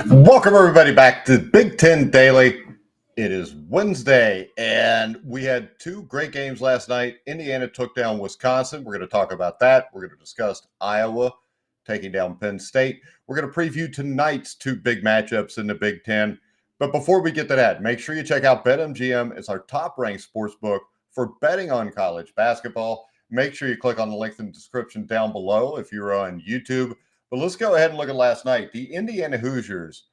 Welcome, everybody, back to Big Ten Daily. It is Wednesday, and we had two great games last night. Indiana took down Wisconsin. We're going to talk about that. We're going to discuss Iowa taking down Penn State. We're going to preview tonight's two big matchups in the Big Ten. But before we get to that, make sure you check out BetMGM. It's our top-ranked sports book for betting on college basketball. Make sure you click on the link in the description down below if you're on YouTube. But let's go ahead and look at last night. The Indiana Hoosiers,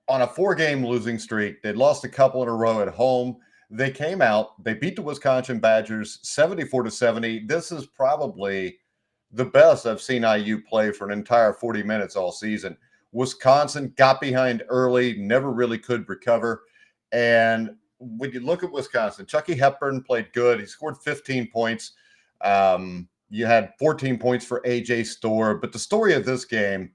on a 4-game losing streak, they'd lost a couple in a row at home. They came out, they beat the Wisconsin Badgers 74-70. This is probably the best I've seen IU play for an entire 40 minutes all season. Wisconsin got behind early, never really could recover. And when you look at Wisconsin, Chucky Hepburn played good. He scored 15 points. You had 14 points for A.J. Storr. But the story of this game,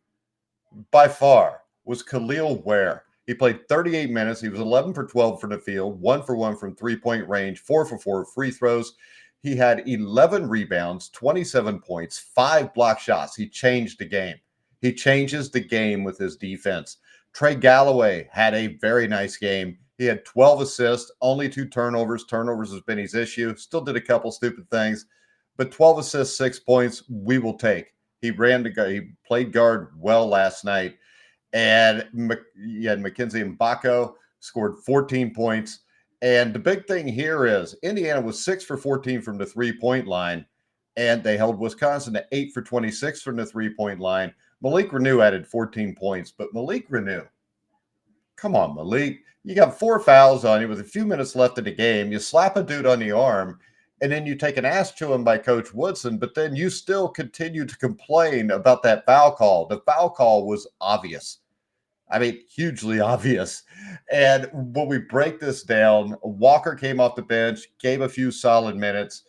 by far, was Khalil Ware. He played 38 minutes. He was 11 for 12 from the field, 1 for 1 from three-point range, 4 for 4 free throws. He had 11 rebounds, 27 points, 5 block shots. He changed the game. He changes the game with his defense. Trey Galloway had a very nice game. He had 12 assists, only 2 turnovers. Turnovers has been his issue. Still did a couple stupid things. But 12 assists, 6 points, we will take. He played guard well last night. And you had Mackenzie Mbako scored 14 points. And the big thing here is Indiana was 6 for 14 from the three-point line, and they held Wisconsin to 8 for 26 from the three-point line. Malik Renew added 14 points, but Malik Renew, come on, Malik. You got 4 fouls on you with a few minutes left in the game. You slap a dude on the arm, and then you take an ass chewing by Coach Woodson, but then you still continue to complain about that foul call. The foul call was obvious. I mean, hugely obvious. And when we break this down, Walker came off the bench, gave a few solid minutes.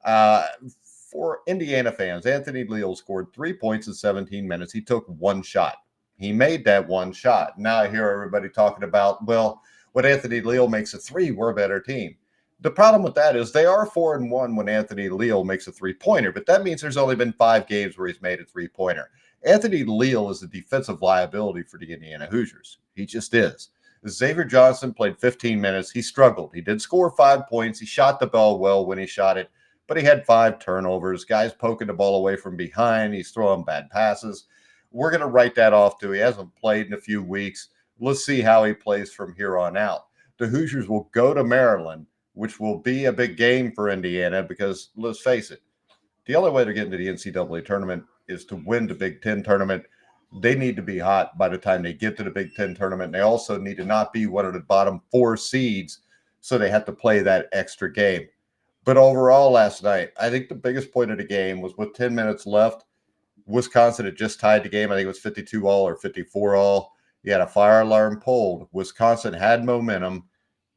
For Indiana fans, Anthony Leal scored 3 points in 17 minutes. He took 1 shot. He made that 1 shot. Now I hear everybody talking about, well, when Anthony Leal makes a 3, we're a better team. The problem with that is they are 4-1 when Anthony Leal makes a 3-pointer, but that means there's only been 5 games where he's made a 3-pointer. Anthony Leal is a defensive liability for the Indiana Hoosiers. He just is. Xavier Johnson played 15 minutes. He struggled. He did score 5 points. He shot the ball well when he shot it, but he had 5 turnovers. Guys poking the ball away from behind. He's throwing bad passes. We're going to write that off too. He hasn't played in a few weeks. Let's see how he plays from here on out. The Hoosiers will go to Maryland, which will be a big game for Indiana because, let's face it, the only way to get into the NCAA tournament is to win the Big Ten tournament. They need to be hot by the time they get to the Big Ten tournament. They also need to not be one of the bottom 4 seeds, so they have to play that extra game. But overall last night, I think the biggest point of the game was with 10 minutes left, Wisconsin had just tied the game. I think it was 52-all or 54-all. You had a fire alarm pulled. Wisconsin had momentum.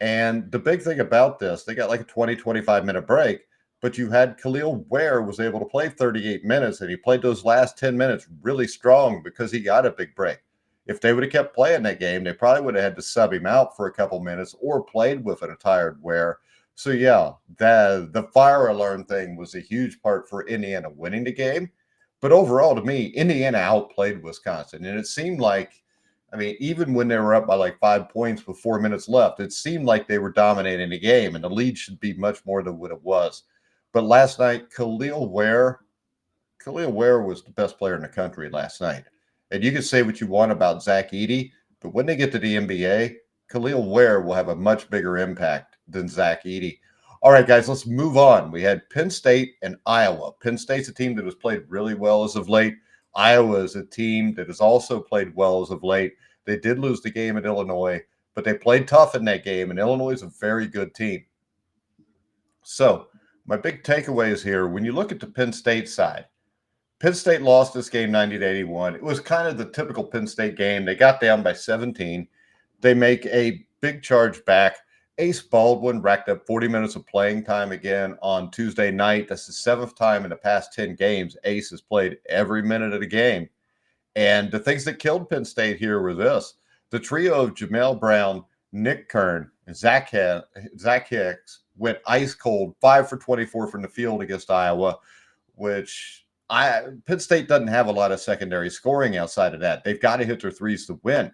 And the big thing about this, they got like a 20, 25-minute break, but you had Khalil Ware was able to play 38 minutes, and he played those last 10 minutes really strong because he got a big break. If they would have kept playing that game, they probably would have had to sub him out for a couple minutes or played with a tired Ware. So, yeah, the fire alarm thing was a huge part for Indiana winning the game. But overall, to me, Indiana outplayed Wisconsin, and it seemed like, I mean, even when they were up by like 5 points with 4 minutes left, it seemed like they were dominating the game, and the lead should be much more than what it was. But last night, Khalil Ware was the best player in the country last night. And you can say what you want about Zach Edey, but when they get to the NBA, Khalil Ware will have a much bigger impact than Zach Edey. All right, guys, let's move on. We had Penn State and Iowa. Penn State's a team that has played really well as of late. Iowa is a team that has also played well as of late. They did lose the game at Illinois, but they played tough in that game, and Illinois is a very good team. So my big takeaways here, when you look at the Penn State side, Penn State lost this game 90-81. It was kind of the typical Penn State game. They got down by 17. They make a big charge back. Ace Baldwin racked up 40 minutes of playing time again on Tuesday night. That's the 7th time in the past 10 games Ace has played every minute of the game. And the things that killed Penn State here were this. The trio of Jamel Brown, Nick Kern, and Zach Hicks went ice cold, 5 for 24 from the field against Iowa, which Penn State doesn't have a lot of secondary scoring outside of that. They've got to hit their threes to win.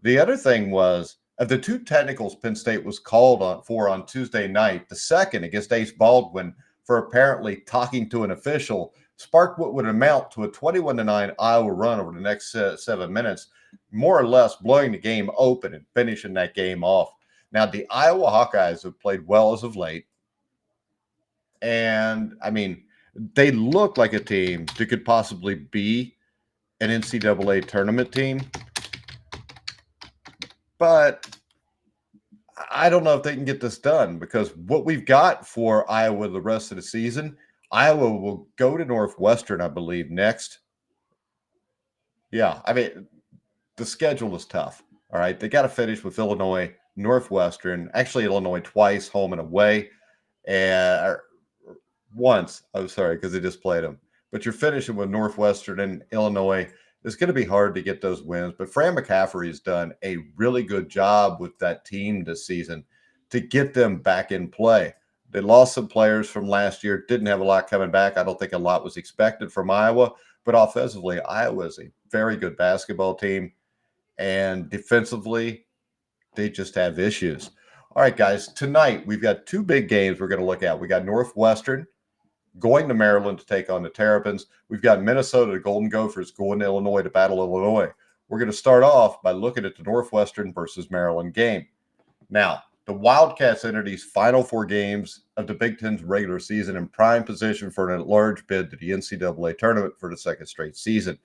The other thing was, of the two technicals Penn State was called on Tuesday night, the second against Ace Baldwin for apparently talking to an official sparked what would amount to a 21-9 Iowa run over the next 7 minutes, more or less blowing the game open and finishing that game off. Now, the Iowa Hawkeyes have played well as of late. And I mean, they look like a team that could possibly be an NCAA tournament team, but I don't know if they can get this done because what we've got for Iowa the rest of the season, Iowa will go to Northwestern, I believe, next. Yeah, I mean, the schedule is tough. All right. They got to finish with Illinois, Northwestern, actually, Illinois twice, home and away. And once, I'm sorry, because they just played them. But you're finishing with Northwestern and Illinois. It's going to be hard to get those wins. But Fran McCaffrey has done a really good job with that team this season to get them back in play. They lost some players from last year, didn't have a lot coming back. I don't think a lot was expected from Iowa. But offensively, Iowa is a very good basketball team. And defensively, they just have issues. All right, guys, tonight we've got two big games we're going to look at. We got Northwestern going to Maryland to take on the Terrapins. We've got Minnesota, the Golden Gophers, going to Illinois to battle Illinois. We're going to start off by looking at the Northwestern versus Maryland game. Now, the Wildcats entered these final four games of the Big Ten's regular season in prime position for an at-large bid to the NCAA tournament for the second straight season.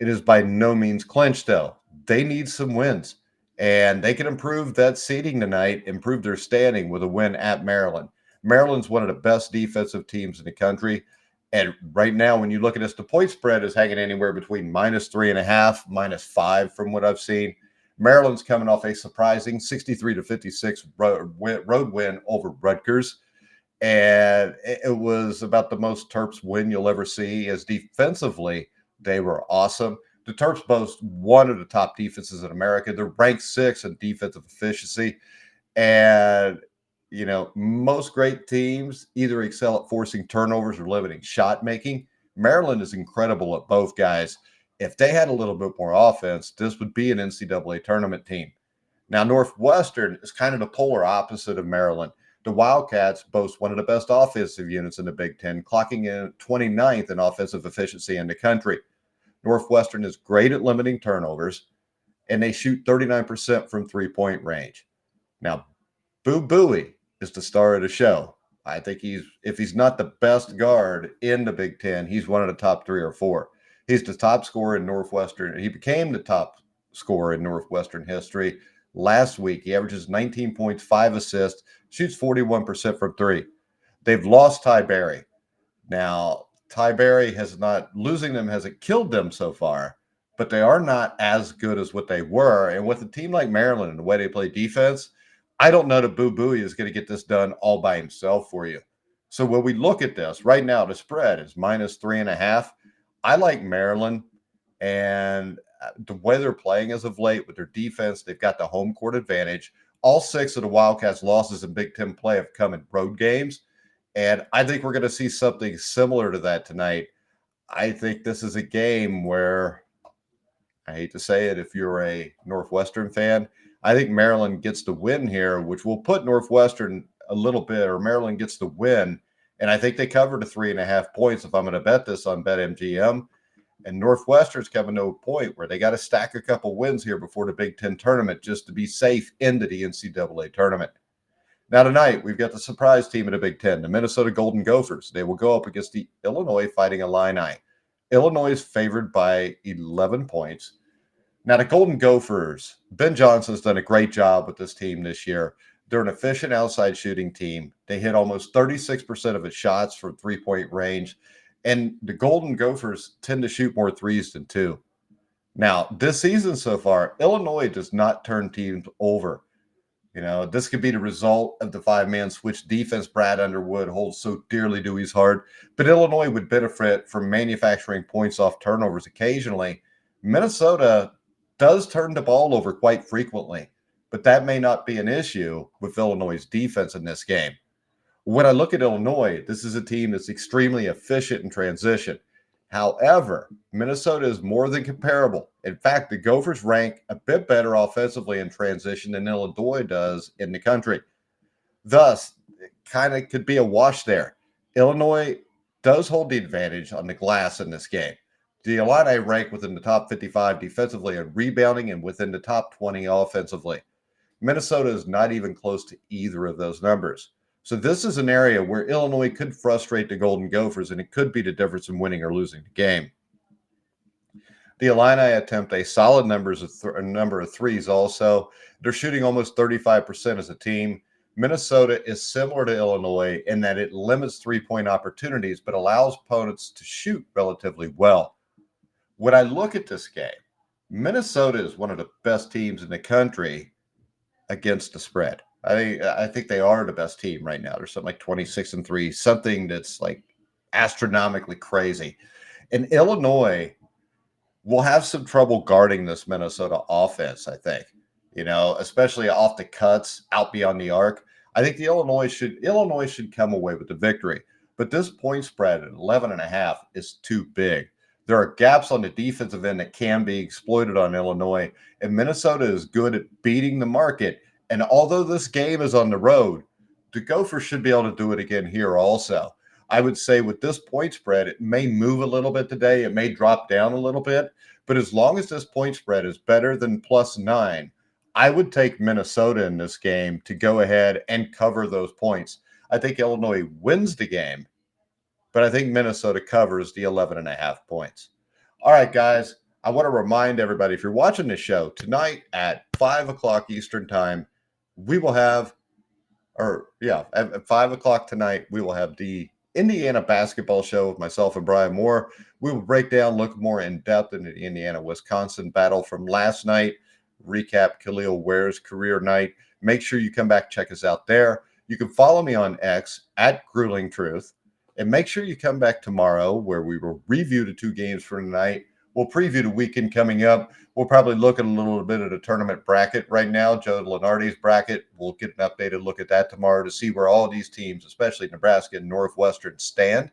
It is by no means clinched, though. They need some wins, and they can improve that seeding tonight, improve their standing with a win at Maryland. Maryland's one of the best defensive teams in the country. And right now, when you look at this, the point spread is hanging anywhere between -3.5, -5 from what I've seen. Maryland's coming off a surprising 63-56 road win over Rutgers. And it was about the most Terps win you'll ever see, as defensively, they were awesome. The Terps boast one of the top defenses in America. They're ranked 6th in defensive efficiency. And, you know, most great teams either excel at forcing turnovers or limiting shot making. Maryland is incredible at both, guys. If they had a little bit more offense, this would be an NCAA tournament team. Now, Northwestern is kind of the polar opposite of Maryland. The Wildcats boast one of the best offensive units in the Big Ten, clocking in 29th in offensive efficiency in the country. Northwestern is great at limiting turnovers, and they shoot 39% from three-point range. Now, Boo Buie is the star of the show. I think if he's not the best guard in the Big Ten, he's one of the top 3 or 4. He's the top scorer in Northwestern. He became the top scorer in Northwestern history last week. He averages 19 points, 5 assists, shoots 41% from 3. They've lost Ty Berry. Now, Ty Berry losing them hasn't killed them so far, but they are not as good as what they were. And with a team like Maryland and the way they play defense, I don't know that Boo Buie is going to get this done all by himself for you. So when we look at this right now, the spread is -3.5. I like Maryland, and the way they're playing as of late with their defense, they've got the home court advantage. All 6 of the Wildcats' losses in Big Ten play have come in road games. And I think we're going to see something similar to that tonight. I think this is a game where, I hate to say it, if you're a Northwestern fan, I think Maryland gets the win here, which will put Northwestern a little bit, or Maryland gets the win. And I think they cover the 3.5 points if I'm going to bet this on BetMGM. And Northwestern's coming to a point where they got to stack a couple wins here before the Big Ten tournament just to be safe into the NCAA tournament. Now tonight, we've got the surprise team in the Big Ten, the Minnesota Golden Gophers. They will go up against the Illinois Fighting Illini. Illinois is favored by 11 points. Now, the Golden Gophers, Ben Johnson's done a great job with this team this year. They're an efficient outside shooting team. They hit almost 36% of its shots from three-point range. And the Golden Gophers tend to shoot more threes than 2. Now, this season so far, Illinois does not turn teams over. You know, this could be the result of the 5-man switch defense Brad Underwood holds so dearly to his heart. But Illinois would benefit from manufacturing points off turnovers occasionally. Minnesota does turn the ball over quite frequently, but that may not be an issue with Illinois' defense in this game. When I look at Illinois, this is a team that's extremely efficient in transition. However, Minnesota is more than comparable. In fact, the Gophers rank a bit better offensively in transition than Illinois does in the country. Thus, it kind of could be a wash there. Illinois does hold the advantage on the glass in this game. The Illini rank within the top 55 defensively and rebounding and within the top 20 offensively. Minnesota is not even close to either of those numbers. So this is an area where Illinois could frustrate the Golden Gophers, and it could be the difference in winning or losing the game. The Illini attempt a solid number of threes also. They're shooting almost 35% as a team. Minnesota is similar to Illinois in that it limits three-point opportunities, but allows opponents to shoot relatively well. When I look at this game, Minnesota is one of the best teams in the country against the spread. I think they are the best team right now. They're something like 26-3, something that's like astronomically crazy. And Illinois will have some trouble guarding this Minnesota offense, I think. Especially off the cuts, out beyond the arc. I think Illinois should come away with the victory. But this point spread at 11.5 is too big. There are gaps on the defensive end that can be exploited on Illinois, and Minnesota is good at beating the market. And although this game is on the road, the Gophers should be able to do it again here also. I would say with this point spread, it may move a little bit today. It may drop down a little bit. But as long as this point spread is better than +9, I would take Minnesota in this game to go ahead and cover those points. I think Illinois wins the game, but I think Minnesota covers the 11.5 points. All right, guys, I want to remind everybody, if you're watching this show, tonight at 5 o'clock Eastern time, we will have, at 5 o'clock tonight, we will have the Indiana basketball show with myself and Brian Moore. We will break down, look more in depth into the Indiana-Wisconsin battle from last night, recap Khalil Ware's career night. Make sure you come back, check us out there. You can follow me on X at Grueling Truth. And make sure you come back tomorrow where we will review the two games for tonight. We'll preview the weekend coming up. We'll probably look at a little bit of the tournament bracket right now, Joe Lenardi's bracket. We'll get an updated look at that tomorrow to see where all these teams, especially Nebraska and Northwestern, stand.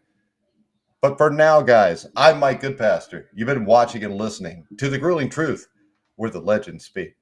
But for now, guys, I'm Mike Goodpaster. You've been watching and listening to The Grueling Truth, where the legends speak.